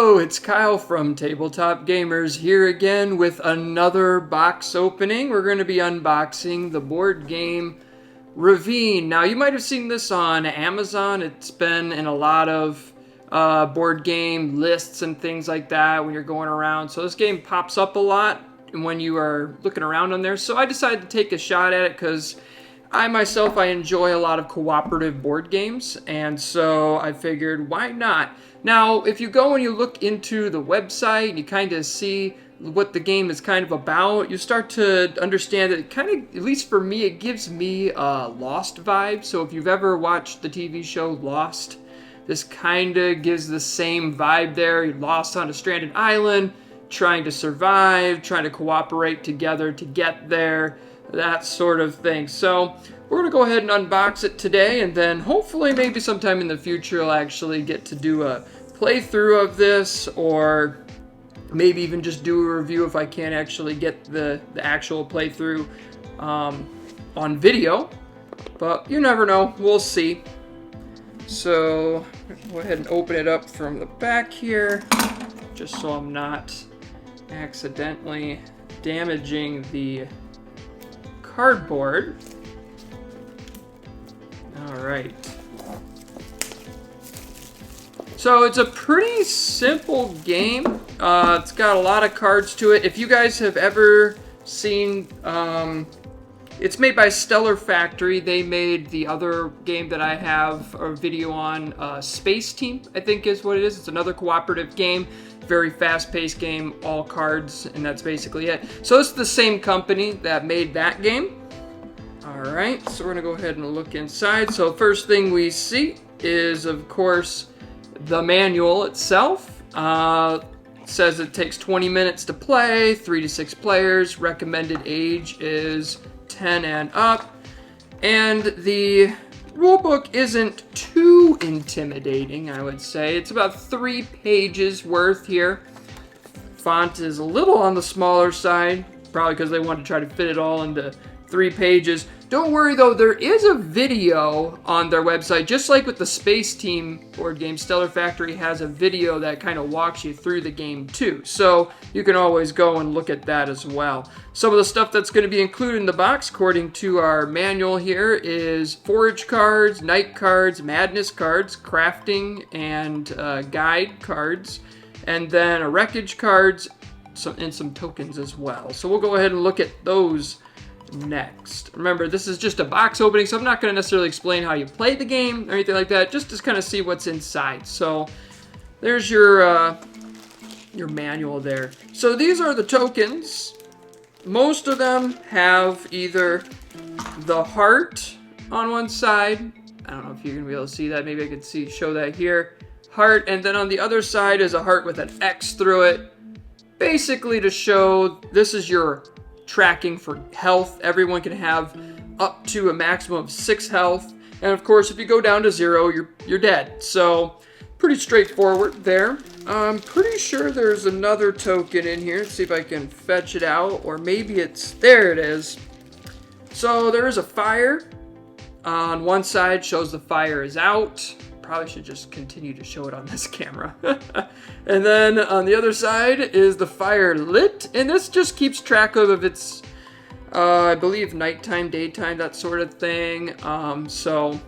Hello, it's Kyle from Tabletop Gamers here again with another box opening. We're going to be unboxing the board game Ravine. Now, you might have seen this on Amazon. It's been in a lot of board game lists and things like that when you're going around. So this game pops up a lot when you are looking around on there. So I decided to take a shot at it because I enjoy a lot of cooperative board games, and so I figured, why not? Now, if you go and you look into the website and you kind of see what the game is kind of about, you start to understand that it kind of, at least for me, it gives me a Lost vibe. So if you've ever watched the TV show Lost, this kind of gives the same vibe there. You're lost on a stranded island, trying to survive, trying to cooperate together to get there, that sort of thing. So we're going to go ahead and unbox it today, and then hopefully maybe sometime in the future I'll actually get to do a playthrough of this, or maybe even just do a review if I can't actually get the actual playthrough on video. But you never know. We'll see. So go ahead and open it up from the back here, just so I'm not accidentally damaging the cardboard. Alright. So it's a pretty simple game. It's got a lot of cards to it. If you guys have ever seen, it's made by Stellar Factory. They made the other game that I have a video on, Space Team, I think is what it is. It's another cooperative game. Very fast-paced game, all cards, and that's basically it. So it's the same company that made that game. Alright, so we're going to go ahead and look inside. So first thing we see is, of course, the manual itself. It says it takes 20 minutes to play, 3 to 6 players. Recommended age is 10 and up. And the rulebook isn't too intimidating, I would say. It's about 3 pages worth here. Font is a little on the smaller side, probably because they wanted to try to fit it all into 3 pages. Don't worry though, there is a video on their website, just like with the Space Team board game. Stellar Factory has a video that kind of walks you through the game too, so you can always go and look at that as well. Some of the stuff that's going to be included in the box, according to our manual here, is Forage Cards, Night Cards, Madness Cards, Crafting and Guide Cards, and then a Wreckage Cards, and some tokens as well. So we'll go ahead and look at those next. Remember, this is just a box opening, so I'm not going to necessarily explain how you play the game or anything like that, just to kind of see what's inside. So there's your manual there. So these are the tokens. Most of them have either the heart on one side. I don't know if you're going to be able to see that. Maybe I could show that here. Heart, and then on the other side is a heart with an X through it. Basically to show this is your tracking for health. Everyone can have up to a maximum of 6 health, and of course if you go down to 0, you're dead. So pretty straightforward there. I'm pretty sure there's another token in here. Let's see if I can fetch it out, or maybe it's there. It is. So there is a fire on one side, shows the fire is out. Probably should just continue to show it on this camera. And then on the other side is the fire lit, and this just keeps track of if it's, I believe, nighttime, daytime, that sort of thing. So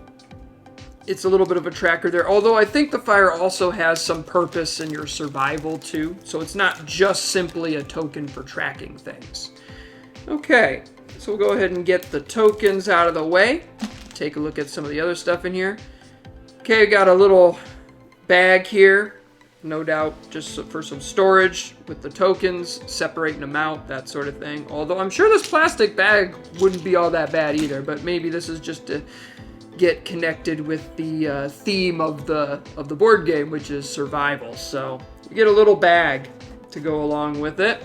it's a little bit of a tracker there, although I think the fire also has some purpose in your survival too, so it's not just simply a token for tracking things. Okay, so we'll go ahead and get the tokens out of the way. Take a look at some of the other stuff in here. Okay, got a little bag here, no doubt just for some storage with the tokens, separating them out, that sort of thing. Although I'm sure this plastic bag wouldn't be all that bad either, but maybe this is just to get connected with the theme of the board game, which is survival. So you get a little bag to go along with it.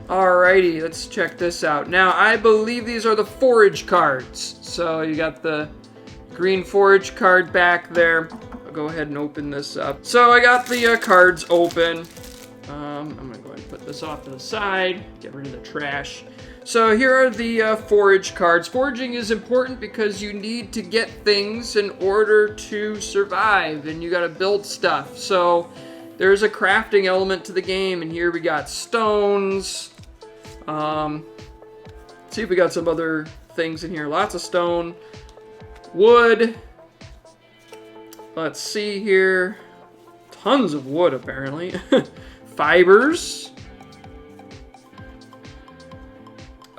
Alrighty, let's check this out. Now, I believe these are the Forage Cards. So you got the green Forage card back there. I'll go ahead and open this up. So I got the cards open. I'm going to go ahead and put this off to the side, get rid of the trash. So here are the forage cards. Foraging is important because you need to get things in order to survive, and you got to build stuff. So there's a crafting element to the game, and here we got stones. Let's see if we got some other things in here. Lots of stone, wood. Let's see here. Tons of wood, apparently. Fibers.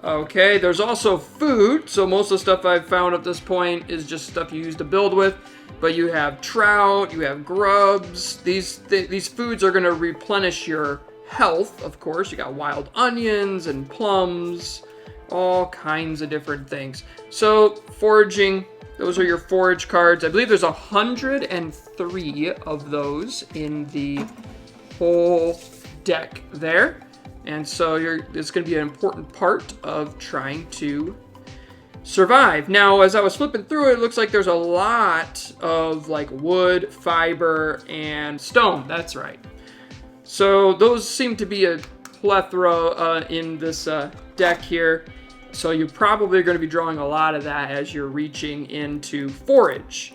Okay, there's also food. So most of the stuff I've found at this point is just stuff you use to build with. But you have trout, you have grubs. These foods are going to replenish your health, of course. You got wild onions and plums, all kinds of different things. So foraging, those are your forage cards. I believe there's 103 of those in the whole deck there. And so it's going to be an important part of trying to survive. Now, as I was flipping through it, it looks like there's a lot of like wood, fiber, and stone. That's right. So those seem to be a plethora in this deck here. So you're probably going to be drawing a lot of that as you're reaching into forage.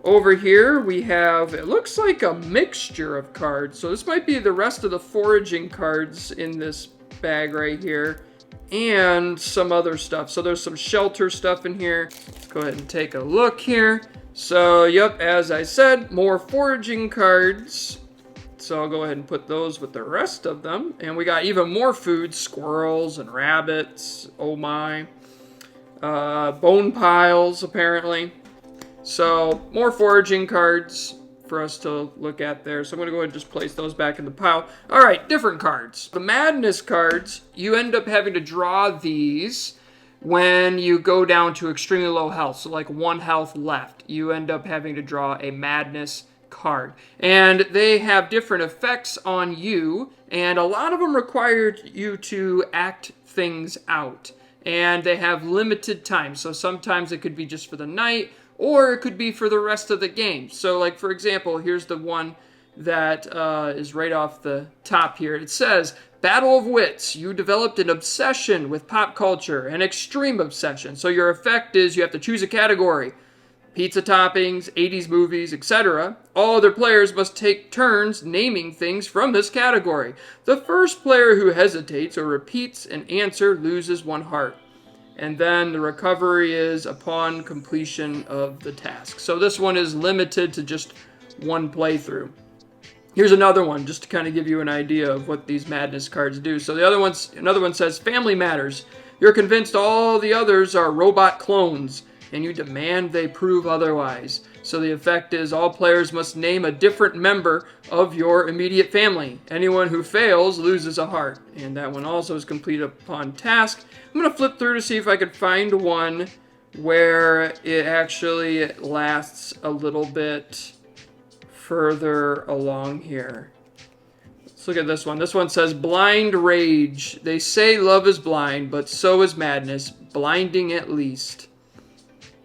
Over here we have, it looks like a mixture of cards. So this might be the rest of the foraging cards in this bag right here, and some other stuff. So there's some shelter stuff in here. Let's go ahead and take a look here. So yep, as I said, more foraging cards. So I'll go ahead and put those with the rest of them. And we got even more food, squirrels and rabbits. Oh my. Bone piles, apparently. So more foraging cards for us to look at there. So I'm going to go ahead and just place those back in the pile. All right, different cards. The madness cards, you end up having to draw these when you go down to extremely low health. So like 1 health left, you end up having to draw a madness card. And they have different effects on you, and a lot of them require you to act things out. And they have limited time. So sometimes it could be just for the night, or it could be for the rest of the game. So like, for example, here's the one that is right off the top here. It says, Battle of Wits. You developed an obsession with pop culture, an extreme obsession. So your effect is you have to choose a category. Pizza toppings, 80s movies, etc. All other players must take turns naming things from this category. The first player who hesitates or repeats an answer loses 1 heart. And then the recovery is upon completion of the task. So this one is limited to just 1 playthrough. Here's another one, just to kind of give you an idea of what these madness cards do. So another one says, Family Matters. You're convinced all the others are robot clones, and you demand they prove otherwise. So the effect is all players must name a different member of your immediate family. Anyone who fails loses a heart. And that one also is completed upon task. I'm going to flip through to see if I could find one where it actually lasts a little bit further along here. Let's look at this one. This one says, Blind Rage. They say love is blind, but so is madness, blinding at least.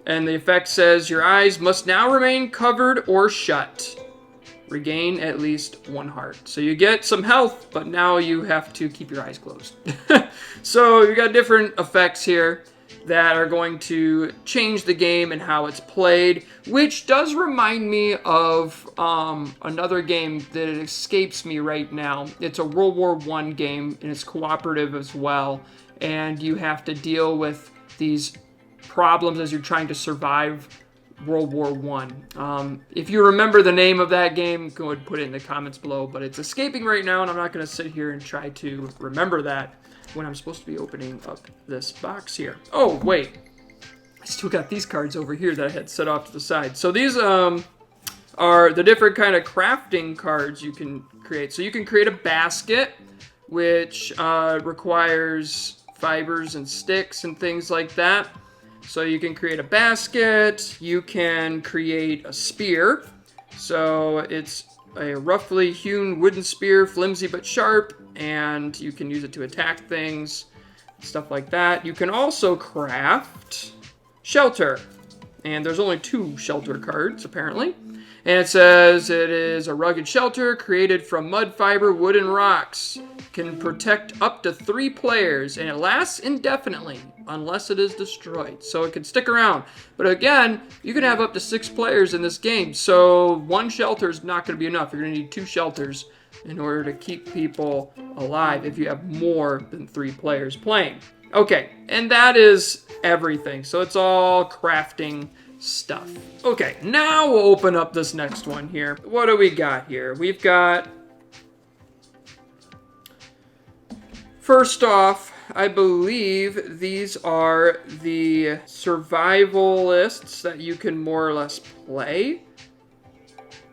And the effect says, your eyes must now remain covered or shut. Regain at least 1 heart. So you get some health, but now you have to keep your eyes closed. So you got different effects here that are going to change the game and how it's played, which does remind me of another game that escapes me right now. It's a World War I game, and it's cooperative as well. And you have to deal with these problems as you're trying to survive World War I. If you remember the name of that game, go ahead and put it in the comments below, but it's escaping right now, and I'm not going to sit here and try to remember that when I'm supposed to be opening up this box here. Oh, wait. I still got these cards over here that I had set off to the side. So these are the different kind of crafting cards you can create. So you can create a basket, which requires fibers and sticks and things like that. So you can create a basket, you can create a spear. So it's a roughly hewn wooden spear, flimsy but sharp, and you can use it to attack things, stuff like that. You can also craft shelter, and there's only 2 shelter cards, apparently. And it says it is a rugged shelter created from mud fiber, wood, and rocks. Can protect up to 3 players, and it lasts indefinitely unless it is destroyed. So it can stick around. But again, you can have up to 6 players in this game. So 1 shelter is not going to be enough. You're going to need 2 shelters in order to keep people alive if you have more than 3 players playing. Okay, and that is everything. So it's all crafting stuff. Okay, now we'll open up this next one here. What do we got here? We've got, first off, I believe these are the survivalists that you can more or less play,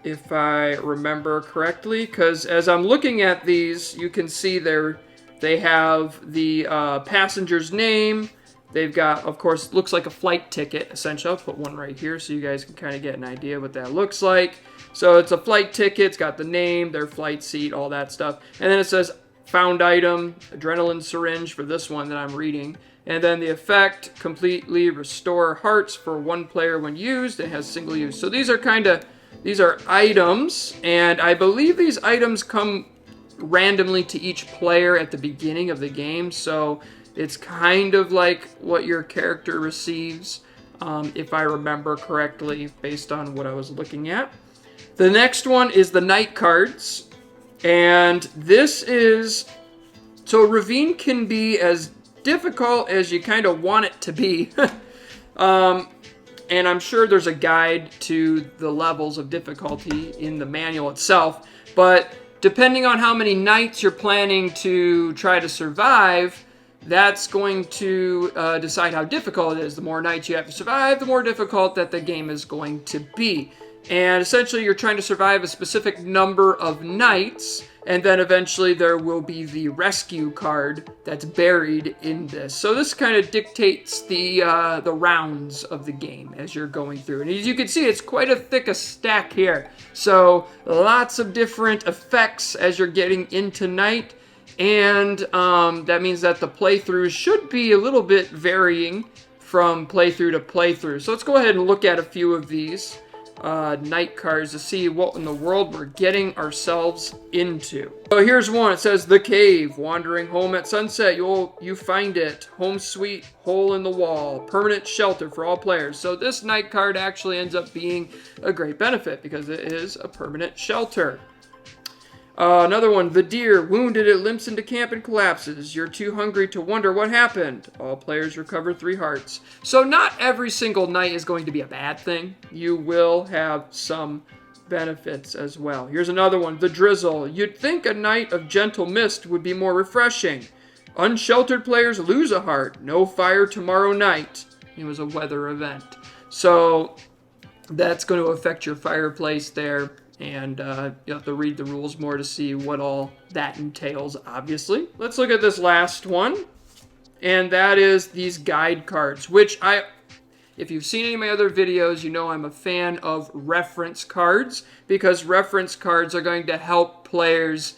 if I remember correctly, because as I'm looking at these, you can see they have the passenger's name. They've got, of course, looks like a flight ticket, essentially. I'll put one right here so you guys can kind of get an idea what that looks like. So it's a flight ticket. It's got the name, their flight seat, all that stuff. And then it says found item, adrenaline syringe for this one that I'm reading. And then the effect, completely restore hearts for 1 player when used. It has single use. So these are items, and I believe these items come randomly to each player at the beginning of the game. So it's kind of like what your character receives, if I remember correctly, based on what I was looking at. The next one is the night cards. And this is... So Ravine can be as difficult as you kind of want it to be. And I'm sure there's a guide to the levels of difficulty in the manual itself. But depending on how many nights you're planning to try to survive, that's going to decide how difficult it is. The more nights you have to survive, the more difficult that the game is going to be. And essentially, you're trying to survive a specific number of nights, and then eventually there will be the rescue card that's buried in this. So this kind of dictates the rounds of the game as you're going through. And as you can see, it's quite a thick a stack here. So lots of different effects as you're getting into night. And that means that the playthroughs should be a little bit varying from playthrough to playthrough. So let's go ahead and look at a few of these night cards to see what in the world we're getting ourselves into. So here's one. It says The Cave. Wandering home at sunset, you find it. Home sweet, hole in the wall. Permanent shelter for all players. So this night card actually ends up being a great benefit because it is a permanent shelter. Another one, The Deer. Wounded, it limps into camp and collapses. You're too hungry to wonder what happened. All players recover 3 hearts. So not every single night is going to be a bad thing. You will have some benefits as well. Here's another one, The Drizzle. You'd think a night of gentle mist would be more refreshing. Unsheltered players lose a heart. No fire tomorrow night. It was a weather event. So that's going to affect your fireplace there. And you have to read the rules more to see what all that entails, obviously. Let's look at this last one. And that is these guide cards, which if you've seen any of my other videos, you know I'm a fan of reference cards, because reference cards are going to help players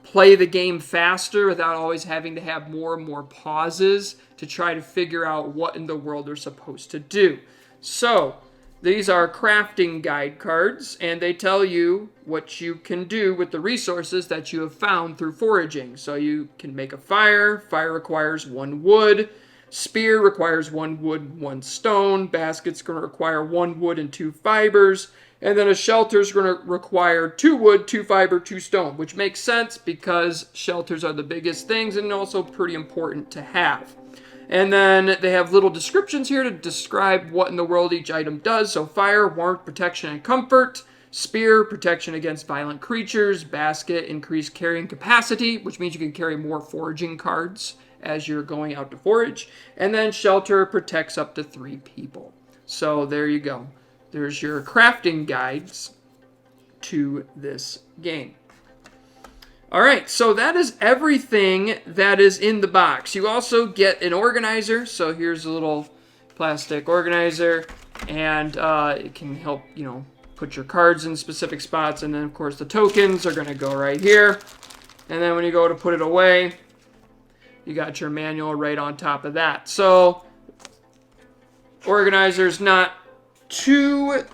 play the game faster without always having to have more and more pauses to try to figure out what in the world they're supposed to do. So these are crafting guide cards, and they tell you what you can do with the resources that you have found through foraging. So you can make a fire. Fire requires 1 wood. Spear requires 1 wood, 1 stone. Basket's going to require 1 wood and 2 fibers. And then a shelter's going to require 2 wood, 2 fiber, 2 stone, which makes sense because shelters are the biggest things and also pretty important to have. And then they have little descriptions here to describe what in the world each item does. So fire, warmth, protection, and comfort. Spear, protection against violent creatures. Basket, increased carrying capacity, which means you can carry more foraging cards as you're going out to forage. And then shelter protects up to 3 people. So there you go. There's your crafting guides to this game. All right, so that is everything that is in the box. You also get an organizer. So here's a little plastic organizer, and it can help, put your cards in specific spots. And then, of course, the tokens are going to go right here. And then when you go to put it away, you got your manual right on top of that. So organizer's not too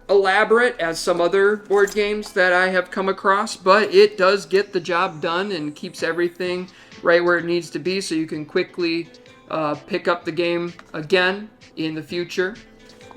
elaborate as some other board games that I have come across, but it does get the job done and keeps everything right where it needs to be so you can quickly pick up the game again in the future.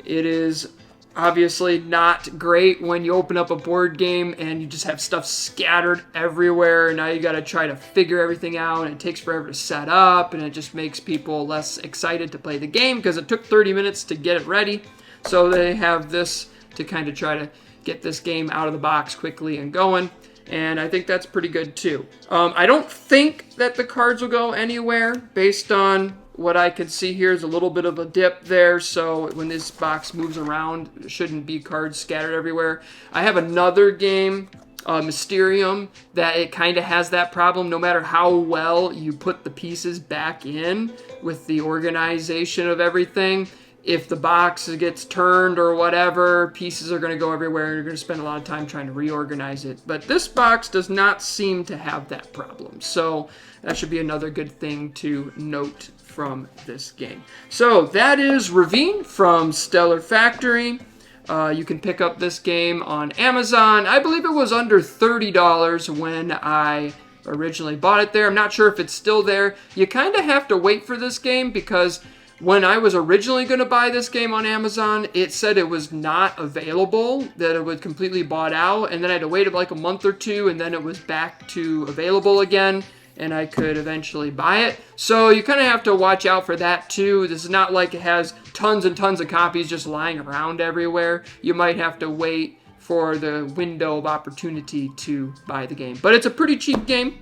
It is Obviously not great when you open up a board game and you just have stuff scattered everywhere, and now you got to try to figure everything out, and it takes forever to set up, and it just makes people less excited to play the game because it took 30 minutes to get it ready. So they have this to kind of try to get this game out of the box quickly and going, and I think that's pretty good too. I don't think that the cards will go anywhere based on what I can see here is a little bit of a dip there, so when this box moves around, there shouldn't be cards scattered everywhere. I have another game, Mysterium, that it kind of has that problem. No matter how well you put the pieces back in with the organization of everything, if the box gets turned or whatever, pieces are going to go everywhere and you're going to spend a lot of time trying to reorganize it. But this box does not seem to have that problem, so that should be another good thing to note from this game. So that is Ravine from Stellar Factory. You can pick up this game on Amazon. I believe it was under $30 when I originally bought it there. I'm not sure if it's still there. You kind of have to wait for this game because when I was originally going to buy this game on Amazon, it said it was not available, that it was completely bought out, and then I had to wait like a month or two, and then it was back to available again, and I could eventually buy it. So you kind of have to watch out for that too. This is not like it has tons and tons of copies just lying around everywhere. You might have to wait for the window of opportunity to buy the game. But it's a pretty cheap game,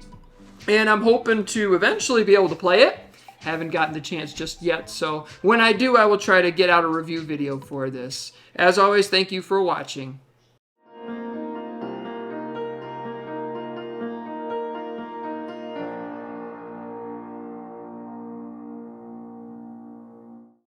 and I'm hoping to eventually be able to play it. Haven't gotten the chance just yet, so when I do, I will try to get out a review video for this. As always, thank you for watching.